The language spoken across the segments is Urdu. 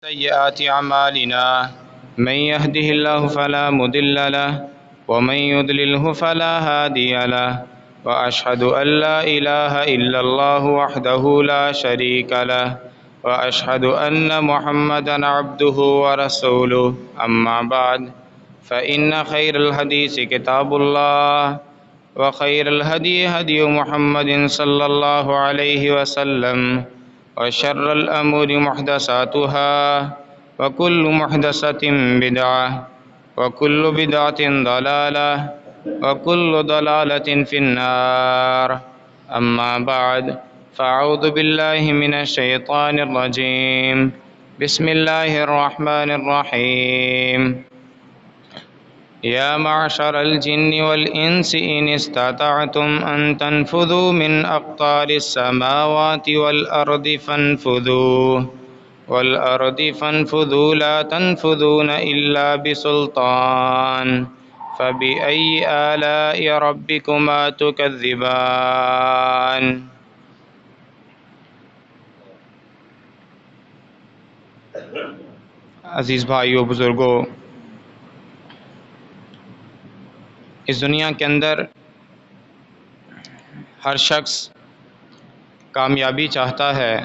سيئات أعمالنا من يهده الله فلا مضل له ومن يضلله فلا هادي له وأشهد أن لا إله إلا الله وحده لا شريك له وأشهد أن محمدا عبده ورسوله أما بعد فإن خير الحديث كتاب الله وخير الهدي هدي محمد صلى الله عليه وسلم وشر الأمور محدثاتها وكل محدثة بدعة وكل بدعة ضلالة وكل ضلالة في النار. أما بعد فأعوذ بالله من الشيطان الرجيم. بسم الله الرحمن الرحيم. يا معشر الجن والإنس إن استطعتم أن تنفذوا من أقطار السماوات والأرض فانفذوا لا تنفذون إلا بسلطان فبأي آلاء ربكما تكذبان. عزیز بھائیو بزرگوں، اس دنیا کے اندر ہر شخص کامیابی چاہتا ہے.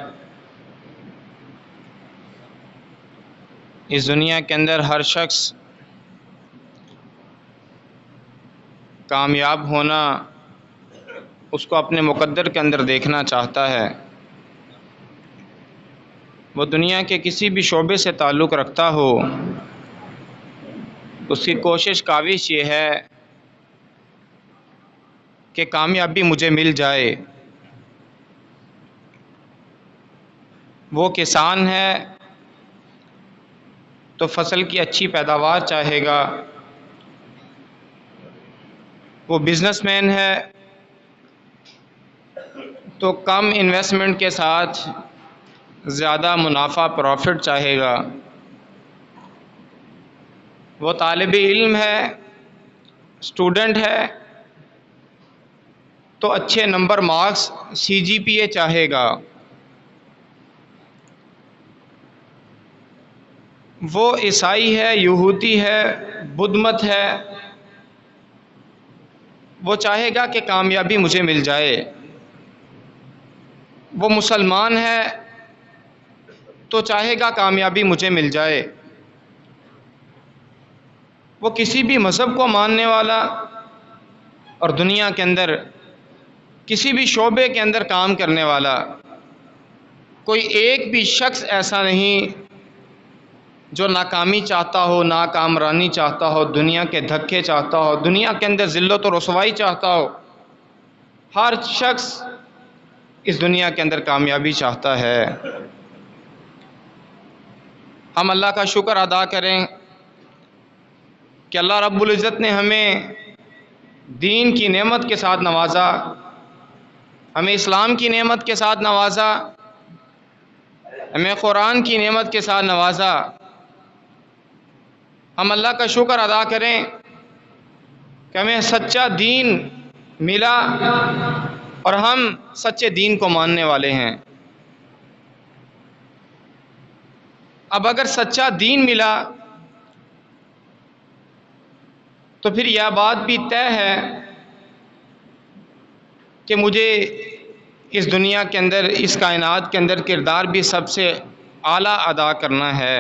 اس دنیا کے اندر ہر شخص کامیاب ہونا اس کو اپنے مقدر کے اندر دیکھنا چاہتا ہے. وہ دنیا کے کسی بھی شعبے سے تعلق رکھتا ہو، اس کی کوشش کاوش یہ ہے کہ کامیابی مجھے مل جائے. وہ کسان ہے تو فصل کی اچھی پیداوار چاہے گا، وہ بزنس مین ہے تو کم انویسٹمنٹ کے ساتھ زیادہ منافع پروفٹ چاہے گا، وہ طالب علم ہے، اسٹوڈنٹ ہے تو اچھے نمبر مارکس CGPA چاہے گا. وہ عیسائی ہے، یہودی ہے، بدھ مت ہے، وہ چاہے گا کہ کامیابی مجھے مل جائے. وہ مسلمان ہے تو چاہے گا کامیابی مجھے مل جائے. وہ کسی بھی مذہب کو ماننے والا اور دنیا کے اندر کسی بھی شعبے کے اندر کام کرنے والا کوئی ایک بھی شخص ایسا نہیں جو ناکامی چاہتا ہو، ناکامرانی چاہتا ہو، دنیا کے دھکے چاہتا ہو، دنیا کے اندر ذلت و رسوائی چاہتا ہو. ہر شخص اس دنیا کے اندر کامیابی چاہتا ہے. ہم اللہ کا شکر ادا کریں کہ اللہ رب العزت نے ہمیں دین کی نعمت کے ساتھ نوازا، ہمیں اسلام کی نعمت کے ساتھ نوازا، ہمیں قرآن کی نعمت کے ساتھ نوازا. ہم اللہ کا شکر ادا کریں کہ ہمیں سچا دین ملا اور ہم سچے دین کو ماننے والے ہیں. اب اگر سچا دین ملا تو پھر یہ بات بھی طے ہے کہ مجھے اس دنیا کے اندر، اس کائنات کے اندر کردار بھی سب سے اعلیٰ ادا کرنا ہے.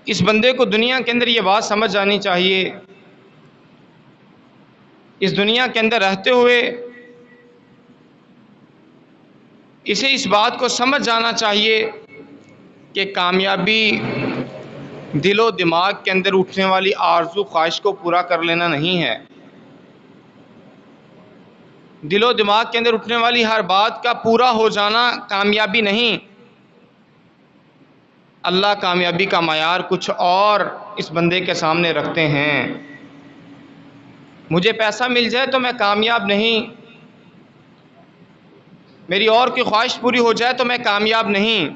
اس بندے کو دنیا کے اندر یہ بات سمجھ جانی چاہیے، اس دنیا کے اندر رہتے ہوئے اسے اس بات کو سمجھ جانا چاہیے کہ کامیابی دل و دماغ کے اندر اٹھنے والی آرزو خواہش کو پورا کر لینا نہیں ہے. دل و دماغ کے اندر اٹھنے والی ہر بات کا پورا ہو جانا کامیابی نہیں. اللہ کامیابی کا معیار کچھ اور اس بندے کے سامنے رکھتے ہیں. مجھے پیسہ مل جائے تو میں کامیاب نہیں، میری اور کی خواہش پوری ہو جائے تو میں کامیاب نہیں.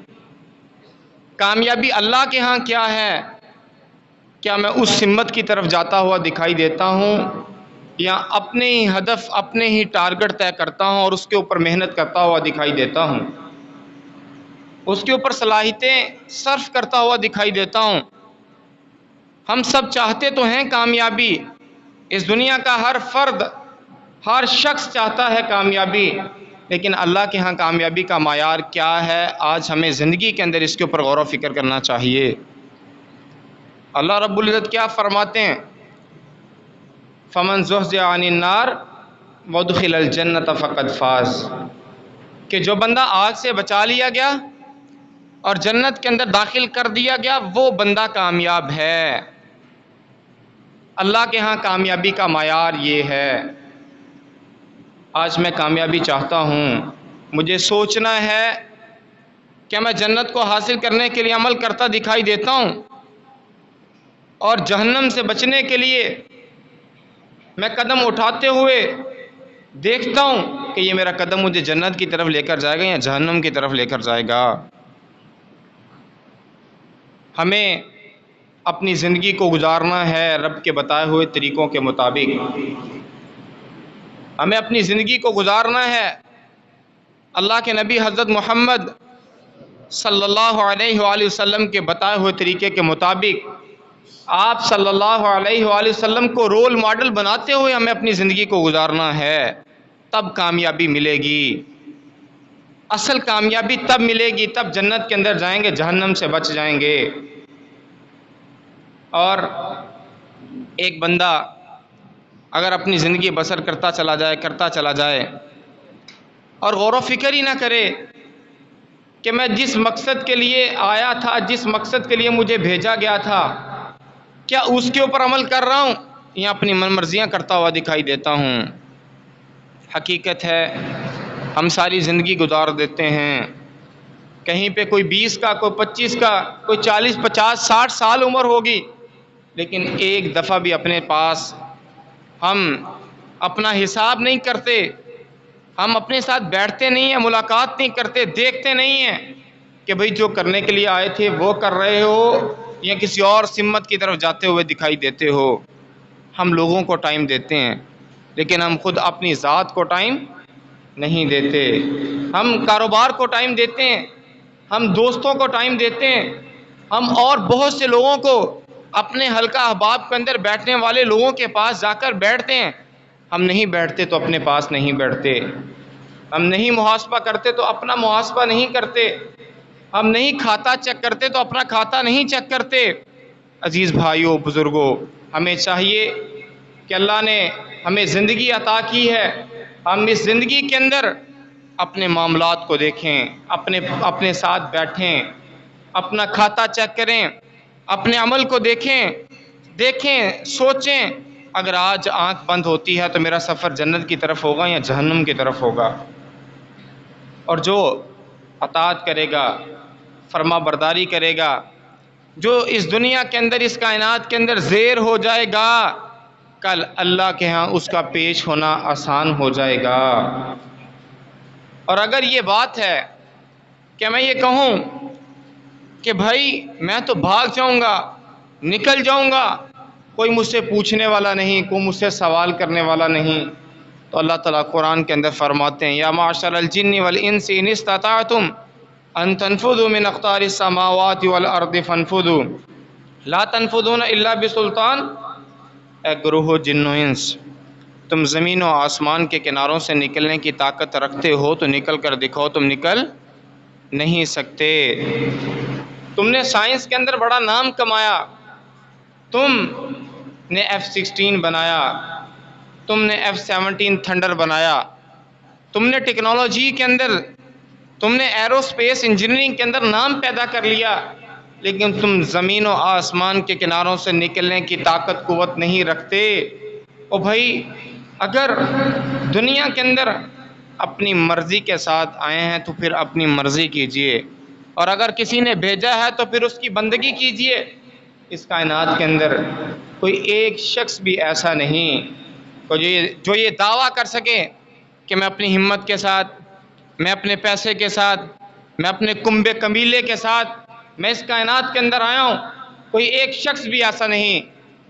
کامیابی اللہ کے ہاں کیا ہے؟ کیا میں اس سمت کی طرف جاتا ہوا دکھائی دیتا ہوں یا اپنے ہی ہدف، اپنے ہی ٹارگٹ طے کرتا ہوں اور اس کے اوپر محنت کرتا ہوا دکھائی دیتا ہوں؟ اس کے اوپر صلاحیتیں صرف کرتا ہوا دکھائی دیتا ہوں۔ ہم سب چاہتے تو ہیں کامیابی، اس دنیا کا ہر فرد، ہر شخص چاہتا ہے کامیابی، لیکن اللہ کے ہاں کامیابی کا معیار کیا ہے؟ آج ہمیں زندگی کے اندر اس کے اوپر غور و فکر کرنا چاہیے۔ اللہ رب العزت کیا فرماتے ہیں؟ فمن زحزح عن النار وادخل الجنۃ فقد فاز، کہ جو بندہ آگ سے بچا لیا گیا اور جنت کے اندر داخل کر دیا گیا، وہ بندہ کامیاب ہے۔ اللہ کے ہاں کامیابی کا معیار یہ ہے۔ آج میں کامیابی چاہتا ہوں، مجھے سوچنا ہے کہ میں جنت کو حاصل کرنے کے لیے عمل کرتا دکھائی دیتا ہوں، اور جہنم سے بچنے کے لیے میں قدم اٹھاتے ہوئے دیکھتا ہوں کہ یہ میرا قدم مجھے جنت کی طرف لے کر جائے گا یا جہنم کی طرف لے کر جائے گا۔ ہمیں اپنی زندگی کو گزارنا ہے رب کے بتائے ہوئے طریقوں کے مطابق۔ ہمیں اپنی زندگی کو گزارنا ہے اللہ کے نبی حضرت محمد صلی اللہ علیہ وآلہ وسلم کے بتائے ہوئے طریقے کے مطابق۔ آپ صلی اللہ علیہ وآلہ وسلم کو رول ماڈل بناتے ہوئے ہمیں اپنی زندگی کو گزارنا ہے، تب کامیابی ملے گی۔ اصل کامیابی تب ملے گی، تب جنت کے اندر جائیں گے، جہنم سے بچ جائیں گے۔ اور ایک بندہ اگر اپنی زندگی بسر کرتا چلا جائے اور غور و فکر ہی نہ کرے کہ میں جس مقصد کے لیے آیا تھا، جس مقصد کے لیے مجھے بھیجا گیا تھا، کیا اس کے اوپر عمل کر رہا ہوں یا اپنی من مرضیاں کرتا ہوا دکھائی دیتا ہوں؟ حقیقت ہے ہم ساری زندگی گزار دیتے ہیں، کہیں پہ کوئی 20 کا، کوئی 25 کا، کوئی 40 50 60 سال عمر ہوگی، لیکن ایک دفعہ بھی اپنے پاس ہم اپنا حساب نہیں کرتے، ہم اپنے ساتھ بیٹھتے نہیں ہیں، ملاقات نہیں کرتے، دیکھتے نہیں ہیں کہ بھئی جو کرنے کے لیے آئے تھے وہ کر رہے ہو یا کسی اور سمت کی طرف جاتے ہوئے دکھائی دیتے ہو۔ ہم لوگوں کو ٹائم دیتے ہیں، لیکن ہم خود اپنی ذات کو ٹائم نہیں دیتے۔ ہم کاروبار کو ٹائم دیتے ہیں، ہم دوستوں کو ٹائم دیتے ہیں، ہم اور بہت سے لوگوں کو، اپنے حلقہ احباب کے اندر بیٹھنے والے لوگوں کے پاس جا کر بیٹھتے ہیں۔ ہم نہیں بیٹھتے تو اپنے پاس نہیں بیٹھتے، ہم نہیں محاسبہ کرتے تو اپنا محاسبہ نہیں کرتے، ہم نہیں کھاتا چیک کرتے تو اپنا کھاتا نہیں چیک کرتے۔ عزیز بھائیوں، بزرگوں، ہمیں چاہیے کہ اللہ نے ہمیں زندگی عطا کی ہے، ہم اس زندگی کے اندر اپنے معاملات کو دیکھیں، اپنے ساتھ بیٹھیں، اپنا کھاتا چیک کریں، اپنے عمل کو دیکھیں، سوچیں، اگر آج آنکھ بند ہوتی ہے تو میرا سفر جنت کی طرف ہوگا یا جہنم کی طرف ہوگا؟ اور جو اطاعت کرے گا، فرما برداری کرے گا، جو اس دنیا کے اندر، اس کائنات کے اندر زیر ہو جائے گا، کل اللہ کے ہاں اس کا پیش ہونا آسان ہو جائے گا۔ اور اگر یہ بات ہے کہ میں یہ کہوں کہ بھائی میں تو بھاگ جاؤں گا، نکل جاؤں گا، کوئی مجھ سے پوچھنے والا نہیں، کوئی مجھ سے سوال کرنے والا نہیں، تو اللہ تعالیٰ قرآن کے اندر فرماتے ہیں یا معاشر الجن والانس ان استطعتم ان تنفذوا من اقطار السماوات والارض فانفذوا لا تنفذون الا بسلطان۔ اے گروہ جن و انس، تم زمین و آسمان کے کناروں سے نکلنے کی طاقت رکھتے ہو تو نکل کر دکھاؤ، تم نکل نہیں سکتے۔ تم نے سائنس کے اندر بڑا نام کمایا، تم نے F-16 بنایا، تم نے F-17 تھنڈر بنایا، تم نے ٹیکنالوجی کے اندر، تم نے ایروسپیس انجینئرنگ کے اندر نام پیدا کر لیا، لیکن تم زمین و آسمان کے کناروں سے نکلنے کی طاقت قوت نہیں رکھتے۔ او بھائی، اگر دنیا کے اندر اپنی مرضی کے ساتھ آئے ہیں تو پھر اپنی مرضی کیجئے، اور اگر کسی نے بھیجا ہے تو پھر اس کی بندگی کیجئے۔ اس کائنات کے اندر کوئی ایک شخص بھی ایسا نہیں جو یہ دعویٰ کر سکے کہ میں اپنی ہمت کے ساتھ، میں اپنے پیسے کے ساتھ، میں اپنے کنبے قبیلے کے ساتھ میں اس کائنات کے اندر آیا ہوں۔ کوئی ایک شخص بھی ایسا نہیں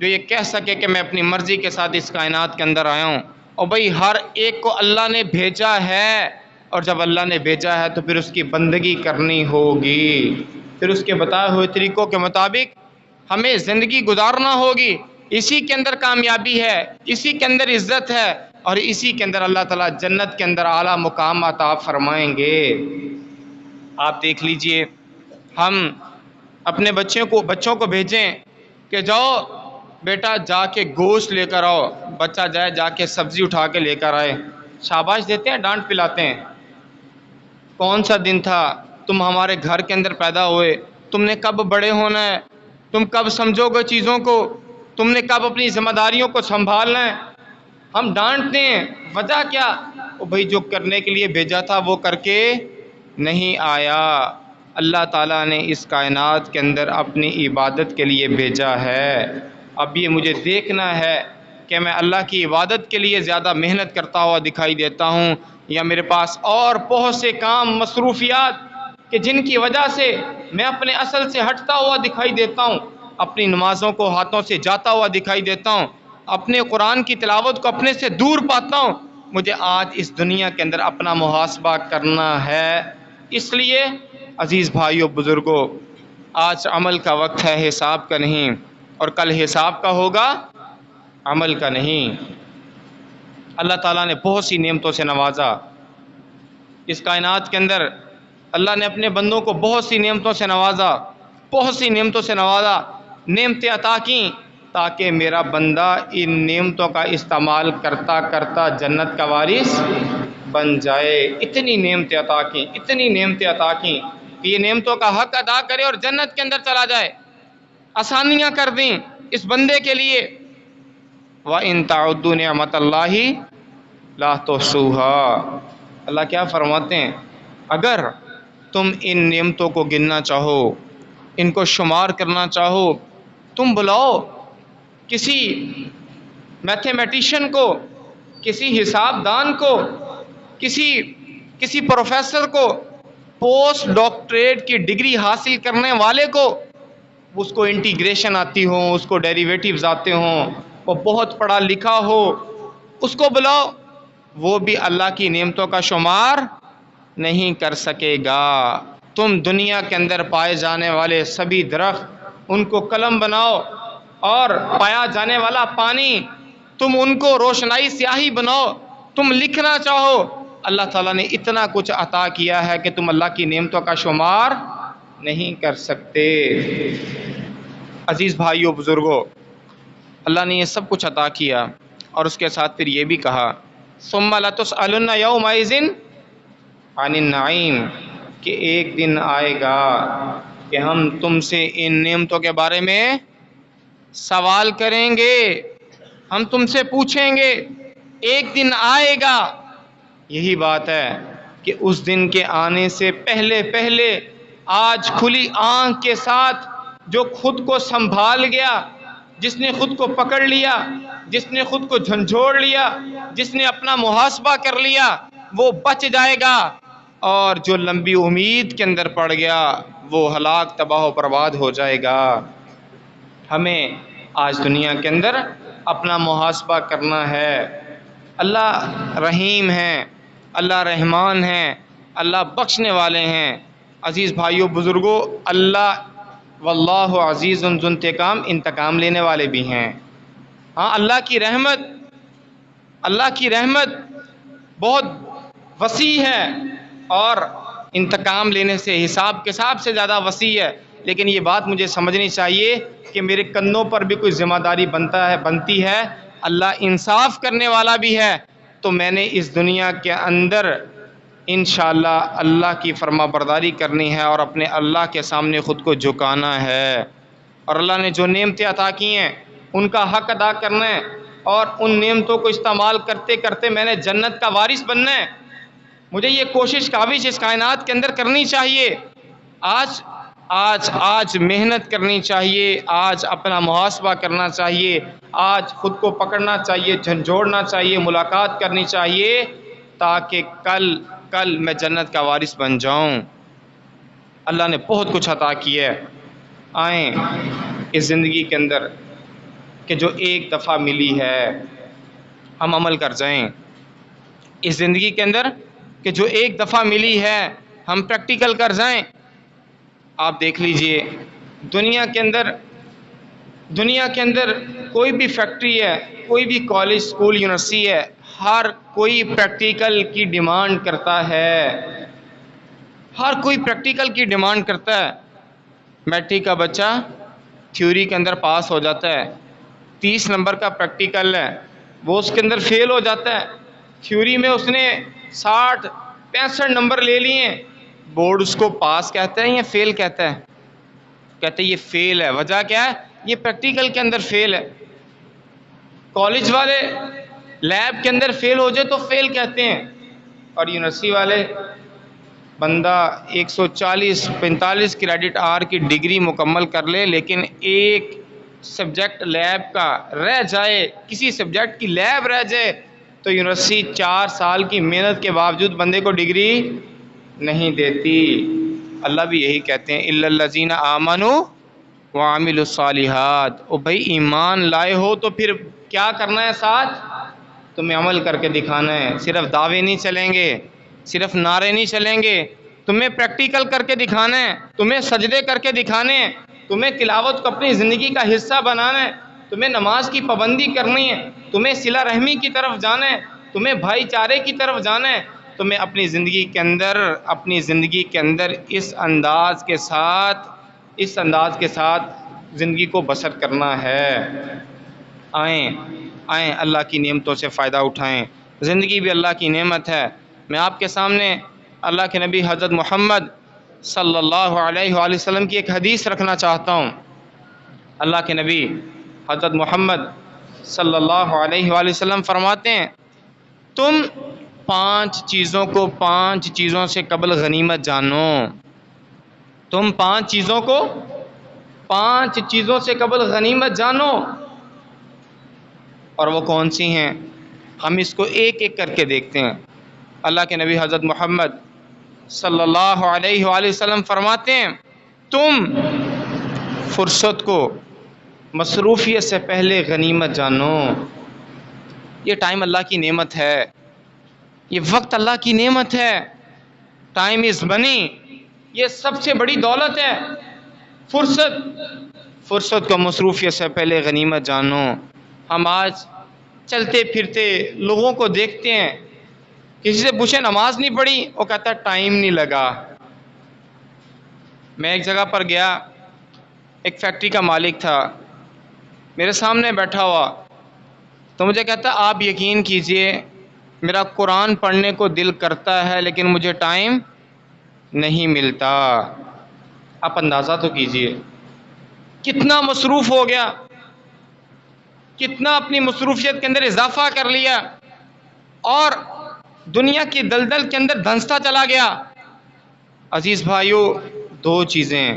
جو یہ کہہ سکے کہ میں اپنی مرضی کے ساتھ اس کائنات کے اندر آیا ہوں۔ اور بھائی ہر ایک کو اللہ نے بھیجا ہے، اور جب اللہ نے بھیجا ہے تو پھر اس کی بندگی کرنی ہوگی، پھر اس کے بتائے ہوئے طریقوں کے مطابق ہمیں زندگی گزارنا ہوگی۔ اسی کے اندر کامیابی ہے، اسی کے اندر عزت ہے، اور اسی کے اندر اللہ تعالیٰ جنت کے اندر اعلیٰ مقام عطا فرمائیں گے۔ آپ دیکھ لیجئے، ہم اپنے بچوں کو بھیجیں کہ جاؤ بیٹا جا کے گوشت لے کر آؤ، بچہ جائے جا کے سبزی اٹھا کے لے کر آئے، شاباش دیتے ہیں، ڈانٹ پلاتے ہیں۔ کون سا دن تھا؟ تم ہمارے گھر کے اندر پیدا ہوئے، تم نے کب بڑے ہونا ہے، تم کب سمجھو گے چیزوں کو، تم نے کب اپنی ذمہ داریوں کو سنبھالنا ہے۔ ہم ڈانٹتے ہیں، وجہ کیا؟ وہ بھائی جو کرنے کے لیے بھیجا تھا وہ کر کے نہیں آیا۔ اللہ تعالیٰ نے اس کائنات کے اندر اپنی عبادت کے لیے بھیجا ہے۔ اب یہ مجھے دیکھنا ہے کہ میں اللہ کی عبادت کے لیے زیادہ محنت کرتا ہوا دکھائی دیتا ہوں، یا میرے پاس اور بہت سے کام، مصروفیات کہ جن کی وجہ سے میں اپنے اصل سے ہٹتا ہوا دکھائی دیتا ہوں، اپنی نمازوں کو ہاتھوں سے جاتا ہوا دکھائی دیتا ہوں، اپنے قرآن کی تلاوت کو اپنے سے دور پاتا ہوں۔ مجھے آج اس دنیا کے اندر اپنا محاسبہ کرنا ہے۔ اس لیے عزیز بھائیوں بزرگوں، آج عمل کا وقت ہے، حساب کا نہیں، اور کل حساب کا ہوگا، عمل کا نہیں۔ اللہ تعالیٰ نے بہت سی نعمتوں سے نوازا اس کائنات کے اندر، اللہ نے اپنے بندوں کو بہت سی نعمتوں سے نوازا، بہت سی نعمتوں سے نوازا، نعمتیں عطا کیں تاکہ میرا بندہ ان نعمتوں کا استعمال کرتا کرتا جنت کا وارث بن جائے۔ اتنی نعمتیں عطا کیں، اتنی نعمتیں عطا کیں کہ یہ نعمتوں کا حق ادا کرے اور جنت کے اندر چلا جائے۔ آسانیاں کر دیں اس بندے کے لیے۔ وَإِن تَعُدُّوا نِعْمَتَ اللَّهِ لَا تُحْصُوهَا، اللہ کیا فرماتے ہیں؟ اگر تم ان نعمتوں کو گننا چاہو، ان کو شمار کرنا چاہو، تم بلاؤ کسی میتھمیٹیشین کو، کسی حساب دان کو، کسی پروفیسر کو، پوسٹ ڈاکٹریٹ کی ڈگری حاصل کرنے والے کو، اس کو انٹیگریشن آتی ہو، اس کو ڈیریویٹیوز آتے ہوں، وہ بہت پڑھا لکھا ہو، اس کو بلاؤ، وہ بھی اللہ کی نعمتوں کا شمار نہیں کر سکے گا۔ تم دنیا کے اندر پائے جانے والے سبھی درخت، ان کو قلم بناؤ، اور پایا جانے والا پانی، تم ان کو روشنائی سیاہی بناؤ، تم لکھنا چاہو، اللہ تعالیٰ نے اتنا کچھ عطا کیا ہے کہ تم اللہ کی نعمتوں کا شمار نہیں کر سکتے۔ عزیز بھائیوں بزرگوں، اللہ نے یہ سب کچھ عطا کیا، اور اس کے ساتھ پھر یہ بھی کہا ثُمَّ لَتُسْأَلُنَّ يَوْمَئِذٍ عَنِ النَّعِيمِ، کہ ایک دن آئے گا کہ ہم تم سے ان نعمتوں کے بارے میں سوال کریں گے، ہم تم سے پوچھیں گے، ایک دن آئے گا۔ یہی بات ہے کہ اس دن کے آنے سے پہلے پہلے آج کھلی آنکھ کے ساتھ جو خود کو سنبھال گیا، جس نے خود کو پکڑ لیا، جس نے خود کو جھنجھوڑ لیا، جس نے اپنا محاسبہ کر لیا، وہ بچ جائے گا، اور جو لمبی امید کے اندر پڑ گیا وہ ہلاک، تباہ و برباد ہو جائے گا۔ ہمیں آج دنیا کے اندر اپنا محاسبہ کرنا ہے۔ اللہ رحیم ہیں، اللہ رحمان ہیں، اللہ بخشنے والے ہیں۔ عزیز بھائیوں بزرگوں، اللہ واللہ عزیز ذو انتقام، انتقام لینے والے بھی ہیں۔ ہاں، اللہ کی رحمت بہت وسیع ہے، اور انتقام لینے سے، حساب کتاب سے زیادہ وسیع ہے، لیکن یہ بات مجھے سمجھنی چاہیے کہ میرے کندھوں پر بھی کوئی ذمہ داری بنتی ہے۔ اللہ انصاف کرنے والا بھی ہے، تو میں نے اس دنیا کے اندر انشاءاللہ اللہ کی فرما برداری کرنی ہے، اور اپنے اللہ کے سامنے خود کو جھکانا ہے، اور اللہ نے جو نعمتیں عطا کی ہیں ان کا حق ادا کرنا ہے، اور ان نعمتوں کو استعمال کرتے کرتے میں نے جنت کا وارث بننا ہے۔ مجھے یہ کاوش اس کائنات کے اندر کرنی چاہیے۔ آج محنت کرنی چاہیے، آج اپنا محاسبہ کرنا چاہیے، آج خود کو پکڑنا چاہیے، جھنجھوڑنا چاہیے، ملاقات کرنی چاہیے، تاکہ کل میں جنت کا وارث بن جاؤں۔ اللہ نے بہت کچھ عطا کیا ہے۔ آئیں اس زندگی کے اندر کہ جو ایک دفعہ ملی ہے، ہم عمل کر جائیں۔ اس زندگی کے اندر کہ جو ایک دفعہ ملی ہے ہم پریکٹیکل کر جائیں. آپ دیکھ لیجئے دنیا کے اندر کوئی بھی فیکٹری ہے، کوئی بھی کالج اسکول یونیورسٹی ہے، ہر کوئی پریکٹیکل کی ڈیمانڈ کرتا ہے. ہر کوئی پریکٹیکل کی ڈیمانڈ کرتا ہے. میٹرک کا بچہ تھیوری کے اندر پاس ہو جاتا ہے، 30 نمبر کا پریکٹیکل ہے وہ اس کے اندر فیل ہو جاتا ہے. تھیوری میں اس نے 60-65 نمبر لے لیے ہیں، بورڈ اس کو پاس کہتا ہے یا فیل کہتا ہے؟ کہتے ہیں یہ فیل ہے. وجہ کیا ہے؟ یہ پریکٹیکل کے اندر فیل ہے. کالج والے لیب کے اندر فیل ہو جائے تو فیل کہتے ہیں، اور یونیورسٹی والے بندہ 140-45 کریڈٹ آر کی ڈگری مکمل کر لے لیکن ایک سبجیکٹ لیب کا رہ جائے، کسی سبجیکٹ کی لیب رہ جائے تو یونیورسٹی 4 سال کی محنت کے باوجود بندے کو ڈگری نہیں دیتی. اللہ بھی یہی کہتے ہیں الا الذین آمنوا وعملوا الصالحات. او بھائی ایمان لائے ہو تو پھر کیا کرنا ہے؟ ساتھ تمہیں عمل کر کے دکھانا ہے. صرف دعوے نہیں چلیں گے، صرف نعرے نہیں چلیں گے، تمہیں پریکٹیکل کر کے دکھانا ہے، تمہیں سجدے کر کے دکھانے ہیں، تمہیں تلاوت کو اپنی زندگی کا حصہ بنانا ہے، تمہیں نماز کی پابندی کرنی ہے، تمہیں صلہ رحمی کی طرف جانا ہے، تمہیں بھائی چارے کی طرف جانا ہے، تمہیں اپنی زندگی کے اندر اس انداز کے ساتھ زندگی کو بسر کرنا ہے. آئیں اللہ کی نعمتوں سے فائدہ اٹھائیں. زندگی بھی اللہ کی نعمت ہے. میں آپ کے سامنے اللہ کے نبی حضرت محمد صلی اللہ علیہ وآلہ وسلم کی ایک حدیث رکھنا چاہتا ہوں. اللہ کے نبی حضرت محمد صلی اللہ علیہ وآلہ وسلم فرماتے ہیں تم 5 چیزوں کو 5 چیزوں سے قبل غنیمت جانو. تم 5 چیزوں کو 5 چیزوں سے قبل غنیمت جانو. اور وہ کون سی ہیں؟ ہم اس کو ایک ایک کر کے دیکھتے ہیں. اللہ کے نبی حضرت محمد صلی اللہ علیہ وآلہ وسلم فرماتے ہیں تم فرصت کو مصروفیت سے پہلے غنیمت جانو. یہ ٹائم اللہ کی نعمت ہے، یہ وقت اللہ کی نعمت ہے. ٹائم از منی، یہ سب سے بڑی دولت ہے. فرصت کو مصروفیت سے پہلے غنیمت جانو. ہم آج چلتے پھرتے لوگوں کو دیکھتے ہیں، کسی سے پوچھے نماز نہیں پڑھی، وہ کہتا ہے ٹائم نہیں لگا. میں ایک جگہ پر گیا، ایک فیکٹری کا مالک تھا میرے سامنے بیٹھا ہوا، تو مجھے کہتا آپ یقین کیجئے میرا قرآن پڑھنے کو دل کرتا ہے لیکن مجھے ٹائم نہیں ملتا. آپ اندازہ تو کیجئے کتنا مصروف ہو گیا، کتنا اپنی مصروفیت کے اندر اضافہ کر لیا اور دنیا کی دلدل کے اندر دھنستا چلا گیا. عزیز بھائیو، 2 چیزیں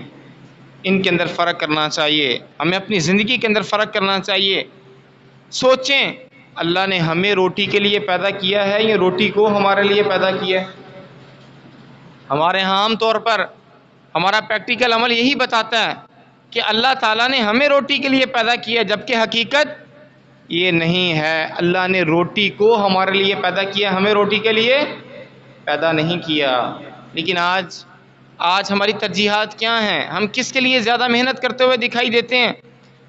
ان کے اندر فرق کرنا چاہیے. ہمیں اپنی زندگی کے اندر فرق کرنا چاہیے. سوچیں اللہ نے ہمیں روٹی کے لیے پیدا کیا ہے یا روٹی کو ہمارے لیے پیدا کیا ہے؟ ہمارے ہاں عام طور پر ہمارا پریکٹیکل عمل یہی بتاتا ہے کہ اللہ تعالیٰ نے ہمیں روٹی کے لیے پیدا کیا، جبکہ حقیقت یہ نہیں ہے. اللہ نے روٹی کو ہمارے لیے پیدا کیا، ہمیں روٹی کے لیے پیدا نہیں کیا. لیکن آج ہماری ترجیحات کیا ہیں؟ ہم کس کے لیے زیادہ محنت کرتے ہوئے دکھائی دیتے ہیں؟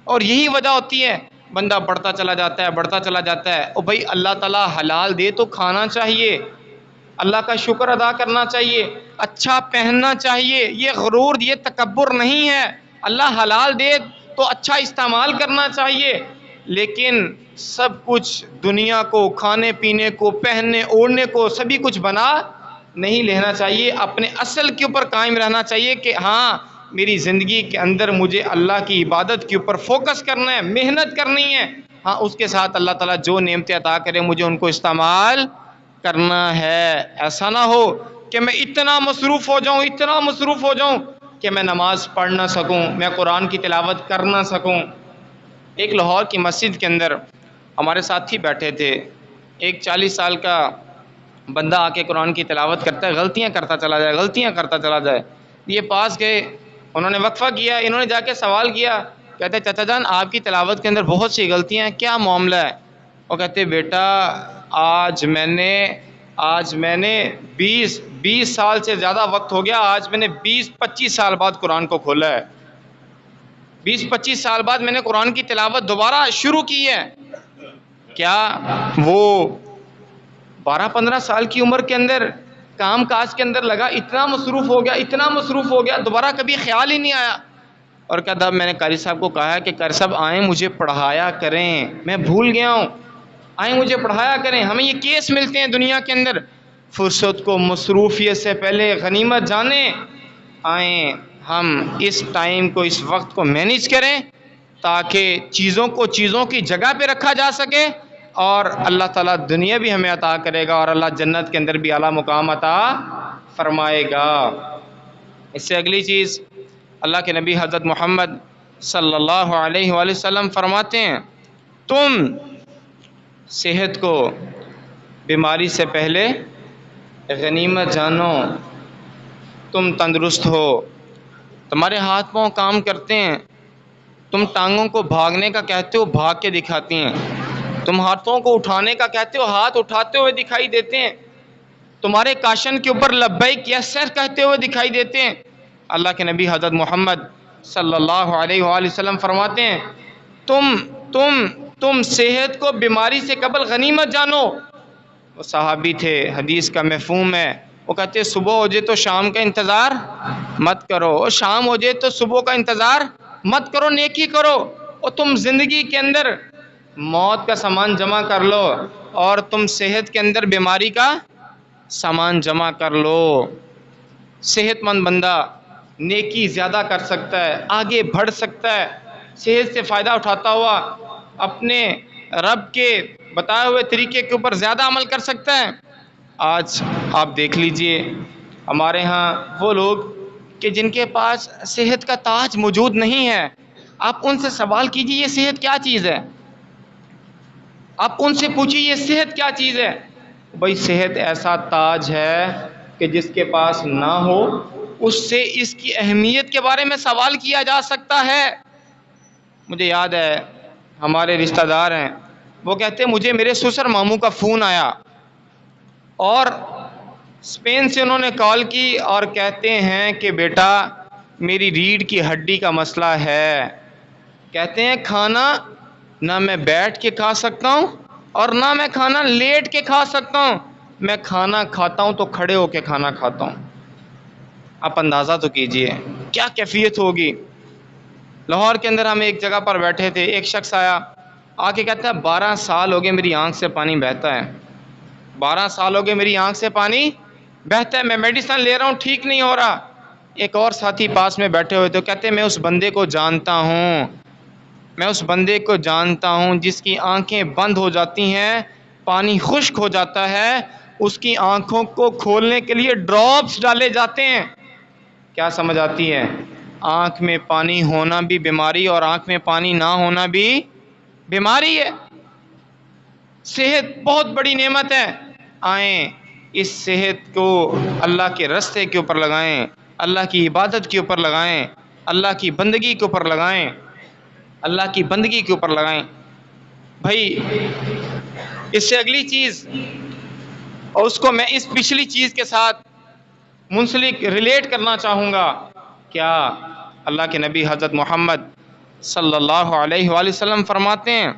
اور یہی وجہ ہوتی ہے بندہ بڑھتا چلا جاتا ہے. او بھائی اللہ تعالیٰ حلال دے تو کھانا چاہیے، اللہ کا شکر ادا کرنا چاہیے، اچھا پہننا چاہیے. یہ غرور، یہ تکبر نہیں ہے. اللہ حلال دے تو اچھا استعمال کرنا چاہیے، لیکن سب کچھ دنیا کو، کھانے پینے کو، پہننے اوڑھنے کو سبھی کچھ بنا نہیں لینا چاہیے. اپنے اصل کے اوپر قائم رہنا چاہیے کہ ہاں میری زندگی کے اندر مجھے اللہ کی عبادت کے اوپر فوکس کرنا ہے، محنت کرنی ہے. ہاں اس کے ساتھ اللہ تعالیٰ جو نعمتیں عطا کرے مجھے ان کو استعمال کرنا ہے. ایسا نہ ہو کہ میں اتنا مصروف ہو جاؤں کہ میں نماز پڑھ نہ سکوں، میں قرآن کی تلاوت کر نہ سکوں. ایک لاہور کی مسجد کے اندر ہمارے ساتھی بیٹھے تھے، ایک 40 سال کا بندہ آ کے قرآن کی تلاوت کرتا ہے، غلطیاں کرتا چلا جائے. یہ پاس گئے، انہوں نے وقفہ کیا، انہوں نے جا کے سوال کیا، کہتے چچا جان آپ کی تلاوت کے اندر بہت سی غلطیاں ہیں، کیا معاملہ ہے؟ وہ کہتے بیٹا آج میں نے آج میں نے 20 سال سے زیادہ وقت ہو گیا، آج میں نے 20-25 سال بعد قرآن کو کھولا ہے، 20-25 سال بعد میں نے قرآن کی تلاوت دوبارہ شروع کی ہے۔ کیا وہ 12-15 سال کی عمر کے اندر کام کاج کے اندر لگا، اتنا مصروف ہو گیا دوبارہ کبھی خیال ہی نہیں آیا؟ اور کہا میں نے قاری صاحب کو کہا کہ قاری صاحب آئیں مجھے پڑھایا کریں، میں بھول گیا ہوں، آئیں مجھے پڑھایا کریں۔ ہمیں یہ کیس ملتے ہیں دنیا کے اندر، فرصت کو مصروفیت سے پہلے غنیمت جانیں، آئیں ہم اس ٹائم کو، اس وقت کو مینیج کریں تاکہ چیزوں کی جگہ پہ رکھا جا سکے، اور اللہ تعالیٰ دنیا بھی ہمیں عطا کرے گا اور اللہ جنت کے اندر بھی اعلیٰ مقام عطا فرمائے گا۔ اس سے اگلی چیز، اللہ کے نبی حضرت محمد صلی اللہ علیہ وآلہ وسلم فرماتے ہیں تم صحت کو بیماری سے پہلے غنیمت جانو۔ تم تندرست ہو، تمہارے ہاتھ پاؤں کام کرتے ہیں، تم ٹانگوں کو بھاگنے کا کہتے ہو بھاگ کے دکھاتی ہیں، تم ہاتھوں کو اٹھانے کا کہتے ہو ہاتھ اٹھاتے ہوئے دکھائی دیتے ہیں، تمہارے کاشن کے اوپر لبیک یس سر کہتے ہوئے دکھائی دیتے ہیں۔ اللہ کے نبی حضرت محمد صلی اللہ علیہ وآلہ وسلم فرماتے ہیں تم صحت کو بیماری سے قبل غنیمت جانو۔ وہ صحابی تھے، حدیث کا مفہوم ہے، وہ کہتے ہیں صبح ہو جائے تو شام کا انتظار مت کرو، اور شام ہو جائے تو صبح کا انتظار مت کرو، نیکی کرو، اور تم زندگی کے اندر موت کا سامان جمع کر لو اور تم صحت کے اندر بیماری کا سامان جمع کر لو۔ صحت مند بندہ نیکی زیادہ کر سکتا ہے، آگے بڑھ سکتا ہے، صحت سے فائدہ اٹھاتا ہوا اپنے رب کے بتائے ہوئے طریقے کے اوپر زیادہ عمل کر سکتا ہے۔ آج آپ دیکھ لیجئے ہمارے ہاں وہ لوگ کہ جن کے پاس صحت کا تاج موجود نہیں ہے، آپ ان سے سوال کیجئے یہ صحت کیا چیز ہے، آپ ان سے پوچھئے یہ صحت کیا چیز ہے، بھئی صحت ایسا تاج ہے کہ جس کے پاس نہ ہو اس سے اس کی اہمیت کے بارے میں سوال کیا جا سکتا ہے۔ مجھے یاد ہے ہمارے رشتہ دار ہیں، وہ کہتے ہیں مجھے میرے سسر ماموں کا فون آیا اور اسپین سے انہوں نے کال کی اور کہتے ہیں کہ بیٹا میری ریڑھ کی ہڈی کا مسئلہ ہے، کہتے ہیں کھانا نہ میں بیٹھ کے کھا سکتا ہوں اور نہ میں کھانا لیٹ کے کھا سکتا ہوں، میں کھانا کھاتا ہوں تو کھڑے ہو کے کھانا کھاتا ہوں۔ آپ اندازہ تو کیجئے کیا کیفیت ہوگی۔ لاہور کے اندر ہم ایک جگہ پر بیٹھے تھے، ایک شخص آیا آ کے کہتا ہے 12 سال ہو گئے میری آنکھ سے پانی بہتا ہے، 12 سال ہو گئے میری آنکھ سے پانی بہتا ہے، میں میڈیسن لے رہا ہوں ٹھیک نہیں ہو رہا۔ ایک اور ساتھی پاس میں بیٹھے ہوئے تو کہتے ہیں میں اس بندے کو جانتا ہوں، میں اس بندے کو جانتا ہوں جس کی آنکھیں بند ہو جاتی ہیں، پانی خشک ہو جاتا ہے، اس کی آنکھوں کو کھولنے کے لیے ڈراپس ڈالے جاتے ہیں۔ کیا سمجھ آتی ہے؟ آنکھ میں پانی ہونا بھی بیماری اور آنکھ میں پانی نہ ہونا بھی بیماری ہے۔ صحت بہت بڑی نعمت ہے، آئیں اس صحت کو اللہ کے راستے کے اوپر لگائیں، اللہ کی عبادت کے اوپر لگائیں، اللہ کی بندگی کے اوپر لگائیں، اللہ کی بندگی کے اوپر لگائیں۔ بھائی اس سے اگلی چیز، اور اس کو میں اس پچھلی چیز کے ساتھ منسلک ریلیٹ کرنا چاہوں گا، کیا اللہ کے نبی حضرت محمد صلی اللہ علیہ وآلہ وسلم فرماتے ہیں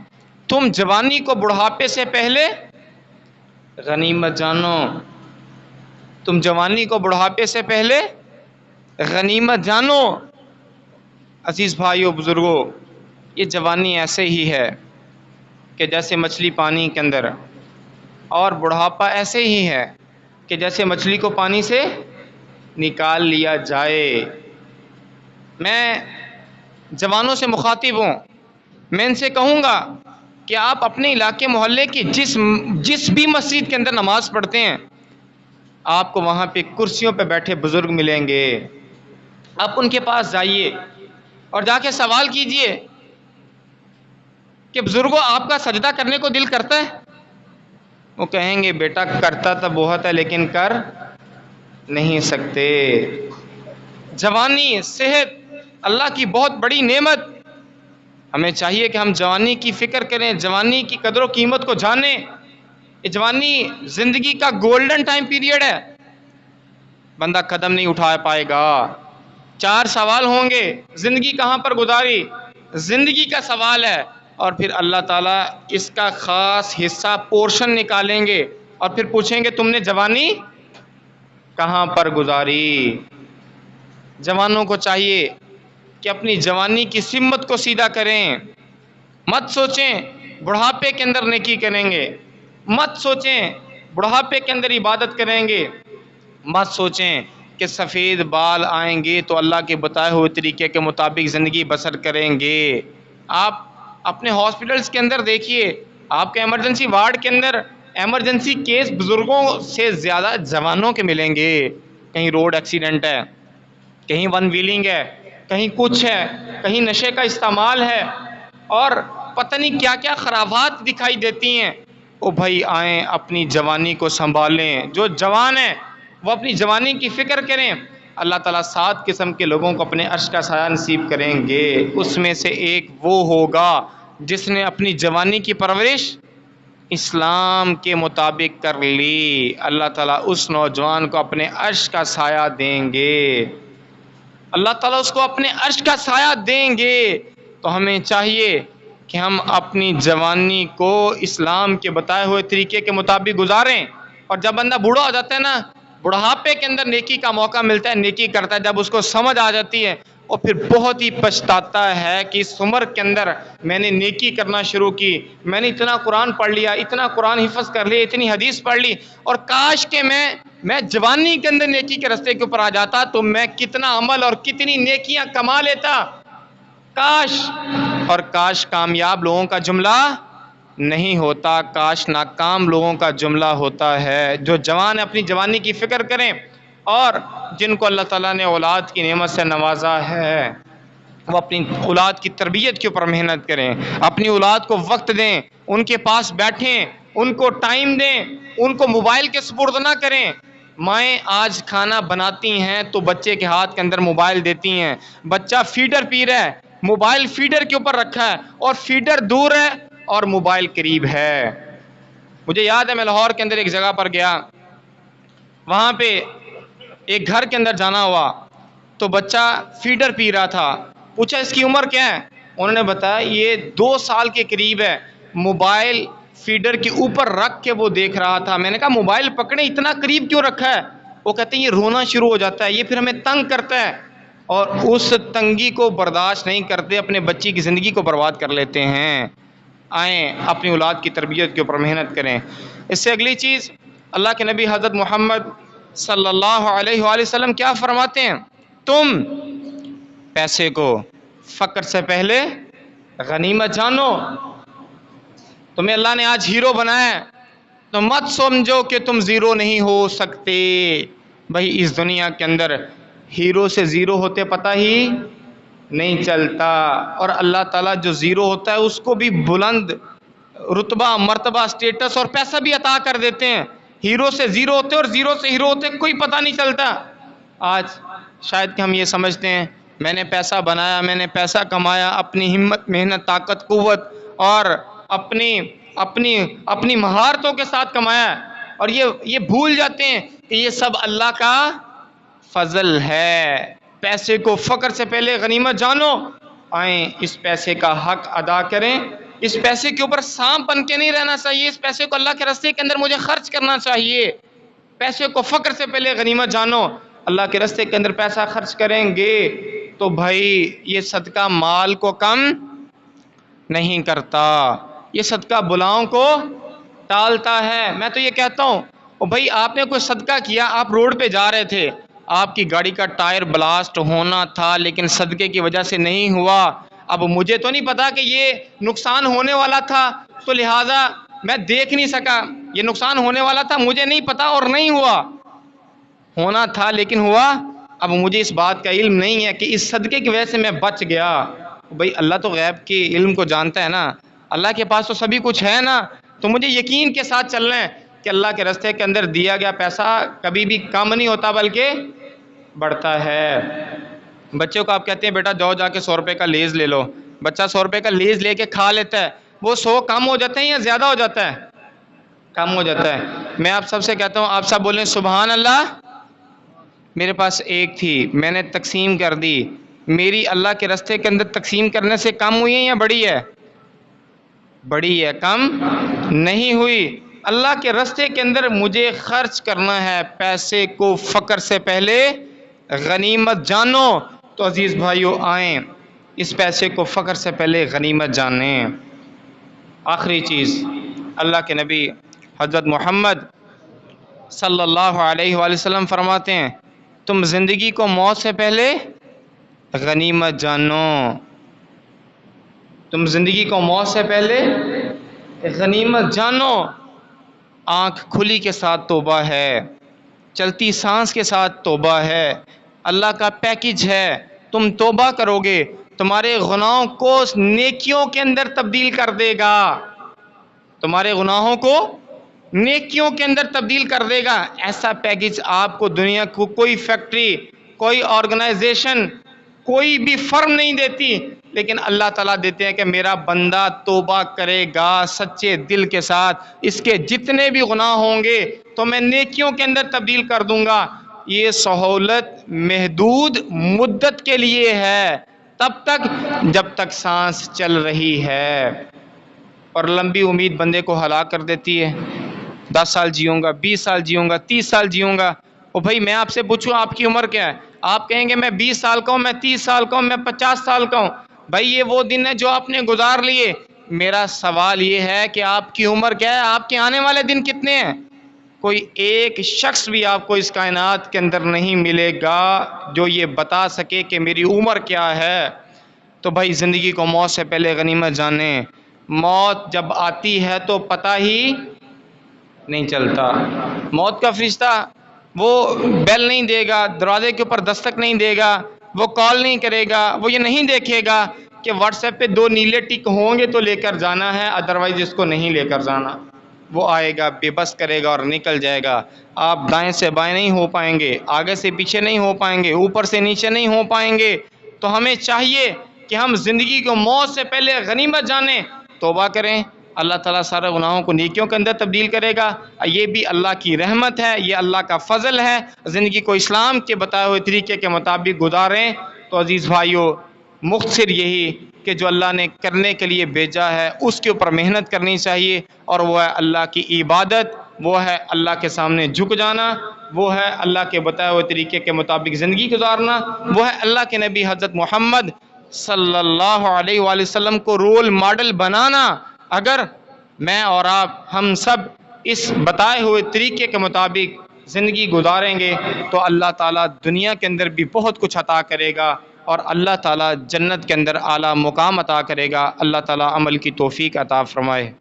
تم جوانی کو بڑھاپے سے پہلے غنیمت جانو، تم جوانی کو بڑھاپے سے پہلے غنیمت جانو۔ عزیز بھائیو بزرگو، یہ جوانی ایسے ہی ہے کہ جیسے مچھلی پانی کے اندر، اور بڑھاپا ایسے ہی ہے کہ جیسے مچھلی کو پانی سے نکال لیا جائے۔ میں جوانوں سے مخاطب ہوں، میں ان سے کہوں گا کہ آپ اپنے علاقے محلے کی جس بھی مسجد کے اندر نماز پڑھتے ہیں، آپ کو وہاں پہ کرسیوں پہ بیٹھے بزرگ ملیں گے، آپ ان کے پاس جائیے اور جا کے سوال کیجئے کہ بزرگوں آپ کا سجدہ کرنے کو دل کرتا ہے؟ وہ کہیں گے بیٹا کرتا تو بہت ہے لیکن کر نہیں سکتے۔ جوانی، صحت اللہ کی بہت بڑی نعمت، ہمیں چاہیے کہ ہم جوانی کی فکر کریں، جوانی کی قدر و قیمت کو جانیں، جوانی زندگی کا گولڈن ٹائم پیریڈ ہے، بندہ قدم نہیں اٹھا پائے گا۔ 4 سوال ہوں گے، زندگی کہاں پر گزاری، زندگی کا سوال ہے، اور پھر اللہ تعالیٰ اس کا خاص حصہ پورشن نکالیں گے اور پھر پوچھیں گے تم نے جوانی کہاں پر گزاری۔ جوانوں کو چاہیے کہ اپنی جوانی کی سمت کو سیدھا کریں، مت سوچیں بڑھاپے کے اندر نیکی کریں گے، مت سوچیں بڑھاپے کے اندر عبادت کریں گے، مت سوچیں کہ سفید بال آئیں گے تو اللہ کے بتائے ہوئے طریقے کے مطابق زندگی بسر کریں گے۔ آپ اپنے ہاسپٹلس کے اندر دیکھیے، آپ کے ایمرجنسی وارڈ کے اندر ایمرجنسی کیس بزرگوں سے زیادہ جوانوں کے ملیں گے۔ کہیں روڈ ایکسیڈنٹ ہے، کہیں ون ویلنگ ہے، کہیں کچھ ہے، کہیں نشے کا استعمال ہے، اور پتہ نہیں کیا کیا خرابات دکھائی دیتی ہیں۔ او بھائی آئیں اپنی جوانی کو سنبھالیں، جو جوان ہیں وہ اپنی جوانی کی فکر کریں، اللہ تعالیٰ 7 قسم کے لوگوں کو اپنے عرش کا سایہ نصیب کریں گے۔ اس میں سے ایک وہ ہوگا جس نے اپنی جوانی کی پرورش اسلام کے مطابق کر لی، اللہ تعالیٰ اس نوجوان کو اپنے عرش کا سایہ دیں گے، اللہ تعالیٰ اس کو اپنے عرش کا سایہ دیں گے۔ تو ہمیں چاہیے کہ ہم اپنی جوانی کو اسلام کے بتائے ہوئے طریقے کے مطابق گزاریں، اور جب بندہ بوڑھا ہو جاتا ہے نا، بڑھاپے کے اندر نیکی کا موقع ملتا ہے، نیکی کرتا ہے، جب اس کو سمجھ آ جاتی ہے اور پھر بہت ہی پچھتاتا ہے کہ اس عمر کے اندر میں نے نیکی کرنا شروع کی، میں نے اتنا قرآن پڑھ لیا، اتنا قرآن حفظ کر لیا، اتنی حدیث پڑھ لی، اور کاش کہ میں جوانی کے اندر نیکی کے راستے کے اوپر آ جاتا تو میں کتنا عمل اور کتنی نیکیاں کما لیتا، کاش۔ اور کاش کامیاب لوگوں کا جملہ نہیں ہوتا، کاش ناکام لوگوں کا جملہ ہوتا ہے۔ جو جوان اپنی جوانی کی فکر کریں، اور جن کو اللہ تعالیٰ نے اولاد کی نعمت سے نوازا ہے وہ اپنی اولاد کی تربیت کے اوپر محنت کریں، اپنی اولاد کو وقت دیں، ان کے پاس بیٹھیں، ان کو ٹائم دیں، ان کو موبائل کے سپرد نہ کریں۔ مائیں آج کھانا بناتی ہیں تو بچے کے ہاتھ کے اندر موبائل دیتی ہیں، بچہ فیڈر پی رہا ہے، موبائل فیڈر کے اوپر رکھا ہے، اور فیڈر دور ہے اور موبائل قریب ہے۔ مجھے یاد ہے میں لاہور کے اندر ایک جگہ پر گیا، وہاں پہ ایک گھر کے اندر جانا ہوا تو بچہ فیڈر پی رہا تھا، پوچھا اس کی عمر کیا ہے، انہوں نے بتایا یہ 2 سال کے قریب ہے، موبائل فیڈر کے اوپر رکھ کے وہ دیکھ رہا تھا۔ میں نے کہا موبائل پکڑے اتنا قریب کیوں رکھا ہے؟ وہ کہتے ہیں یہ رونا شروع ہو جاتا ہے، یہ پھر ہمیں تنگ کرتا ہے، اور اس تنگی کو برداشت نہیں کرتے، اپنے بچی کی زندگی کو برباد کر لیتے ہیں۔ آئیں اپنی اولاد کی تربیت کے اوپر محنت کریں۔ اس سے اگلی چیز، اللہ کے نبی حضرت محمد صلی اللہ علیہ وآلہ وسلم کیا فرماتے ہیں؟ تم پیسے کو فقر سے پہلے غنیمت جانو۔ تمہیں اللہ نے آج ہیرو بنایا ہے تو مت سمجھو کہ تم زیرو نہیں ہو سکتے۔ بھائی اس دنیا کے اندر ہیرو سے زیرو ہوتے پتہ ہی نہیں چلتا، اور اللہ تعالیٰ جو زیرو ہوتا ہے اس کو بھی بلند رتبہ، مرتبہ، سٹیٹس اور پیسہ بھی عطا کر دیتے ہیں۔ ہیرو سے زیرو ہوتے اور زیرو سے ہیرو ہوتے کوئی پتہ نہیں چلتا۔ آج شاید کہ ہم یہ سمجھتے ہیں میں نے پیسہ بنایا، میں نے پیسہ کمایا، اپنی ہمت، محنت، طاقت، قوت اور اپنی مہارتوں کے ساتھ کمایا، اور یہ بھول جاتے ہیں کہ یہ سب اللہ کا فضل ہے۔ پیسے کو فقر سے پہلے غنیمت جانو۔ آئیں اس پیسے کا حق ادا کریں، اس پیسے کے اوپر سانپ بن کے نہیں رہنا چاہیے، اس پیسے کو اللہ کے راستے کے اندر مجھے خرچ کرنا چاہیے۔ پیسے کو فقر سے پہلے غنیمت جانو، اللہ کے راستے کے اندر پیسہ خرچ کریں گے تو بھائی یہ صدقہ مال کو کم نہیں کرتا، یہ صدقہ بلاؤں کو ٹالتا ہے۔ میں تو یہ کہتا ہوں بھائی آپ نے کوئی صدقہ کیا، آپ روڈ پہ جا رہے تھے، آپ کی گاڑی کا ٹائر بلاسٹ ہونا تھا لیکن صدقے کی وجہ سے نہیں ہوا، اب مجھے تو نہیں پتا کہ یہ نقصان ہونے والا تھا تو لہٰذا میں دیکھ نہیں سکا، یہ نقصان ہونے والا تھا مجھے نہیں پتا اور نہیں ہوا، ہونا تھا لیکن ہوا، اب مجھے اس بات کا علم نہیں ہے کہ اس صدقے کی وجہ سے میں بچ گیا۔ بھائی اللہ تو غیب کے علم کو جانتا ہے نا، اللہ کے پاس تو سبھی کچھ ہے نا، تو مجھے یقین کے ساتھ چلنا ہے کہ اللہ کے راستے کے اندر دیا گیا پیسہ کبھی بھی کم نہیں ہوتا بلکہ بڑھتا ہے۔ بچوں کو آپ کہتے ہیں بیٹا جاؤ جا کے 100 روپے کا لیز لے لو، بچہ 100 روپے کا لیز لے کے کھا لیتا ہے، وہ 100 کم ہو جاتے ہیں یا زیادہ ہو جاتا ہے؟ کم ہو جاتا ہے۔ میں آپ سب سے کہتا ہوں، آپ سب بولیں سبحان اللہ۔ میرے پاس ایک تھی، میں نے تقسیم کر دی، میری اللہ کے راستے کے اندر تقسیم کرنے سے کم ہوئی ہے یا بڑی ہے؟ بڑی ہے، کم نہیں ہوئی۔ اللہ کے راستے کے اندر مجھے خرچ کرنا ہے، پیسے کو فقر سے پہلے غنیمت جانو۔ تو عزیز بھائیو آئیں اس پیسے کو فقر سے پہلے غنیمت جانیں۔ آخری چیز، اللہ کے نبی حضرت محمد صلی اللہ علیہ وآلہ وسلم فرماتے ہیں، تم زندگی کو موت سے پہلے غنیمت جانو۔ تم زندگی کو موت سے پہلے غنیمت جانو۔ آنکھ کھلی کے ساتھ توبہ ہے، چلتی سانس کے ساتھ توبہ ہے، اللہ کا پیکج ہے۔ تم توبہ کرو گے، تمہارے گناہوں کو نیکیوں کے اندر تبدیل کر دے گا، تمہارے گناہوں کو نیکیوں کے اندر تبدیل کر دے گا۔ ایسا پیکج آپ کو دنیا کو کوئی فیکٹری، کوئی آرگنائزیشن، کوئی بھی فرم نہیں دیتی، لیکن اللہ تعالیٰ دیتے ہیں کہ میرا بندہ توبہ کرے گا سچے دل کے ساتھ، اس کے جتنے بھی گناہ ہوں گے تو میں نیکیوں کے اندر تبدیل کر دوں گا۔ یہ سہولت محدود مدت کے لیے ہے، تب تک جب تک سانس چل رہی ہے، اور لمبی امید بندے کو ہلاک کر دیتی ہے۔ 10 سال جیوں گا، 20 سال جیوں گا، 30 سال جیوں گا۔ او بھائی میں آپ سے پوچھوں آپ کی عمر کیا ہے؟ آپ کہیں گے میں 20 سال کا ہوں، میں 30 سال کا ہوں، میں 50 سال کا ہوں۔ بھائی یہ وہ دن ہے جو آپ نے گزار لیے۔ میرا سوال یہ ہے کہ آپ کی عمر کیا ہے؟ آپ کے آنے والے دن کتنے ہیں؟ کوئی ایک شخص بھی آپ کو اس کائنات کے اندر نہیں ملے گا جو یہ بتا سکے کہ میری عمر کیا ہے۔ تو بھائی زندگی کو موت سے پہلے غنیمت جانیں۔ موت جب آتی ہے تو پتہ ہی نہیں چلتا۔ موت کا فرشتہ وہ بیل نہیں دے گا، دروازے کے اوپر دستک نہیں دے گا، وہ کال نہیں کرے گا، وہ یہ نہیں دیکھے گا کہ واٹس ایپ پہ 2 نیلے ٹک ہوں گے تو لے کر جانا ہے، ادروائز اس کو نہیں لے کر جانا۔ وہ آئے گا، بے بس کرے گا اور نکل جائے گا۔ آپ دائیں سے بائیں نہیں ہو پائیں گے، آگے سے پیچھے نہیں ہو پائیں گے، اوپر سے نیچے نہیں ہو پائیں گے۔ تو ہمیں چاہیے کہ ہم زندگی کو موت سے پہلے غنیمت جانیں، توبہ کریں۔ اللہ تعالیٰ سارے گناہوں کو نیکیوں کے اندر تبدیل کرے گا۔ یہ بھی اللہ کی رحمت ہے، یہ اللہ کا فضل ہے۔ زندگی کو اسلام کے بتائے ہوئے طریقے کے مطابق گزاریں۔ تو عزیز بھائیو، مختصر یہی کہ جو اللہ نے کرنے کے لیے بھیجا ہے اس کے اوپر محنت کرنی چاہیے، اور وہ ہے اللہ کی عبادت، وہ ہے اللہ کے سامنے جھک جانا، وہ ہے اللہ کے بتائے ہوئے طریقے کے مطابق زندگی گزارنا، وہ ہے اللہ کے نبی حضرت محمد صلی اللہ علیہ وآلہ وسلم کو رول ماڈل بنانا۔ اگر میں اور آپ ہم سب اس بتائے ہوئے طریقے کے مطابق زندگی گزاریں گے تو اللہ تعالیٰ دنیا کے اندر بھی بہت کچھ عطا کرے گا، اور اللہ تعالیٰ جنت کے اندر اعلیٰ مقام عطا کرے گا۔ اللہ تعالیٰ عمل کی توفیق عطا فرمائے۔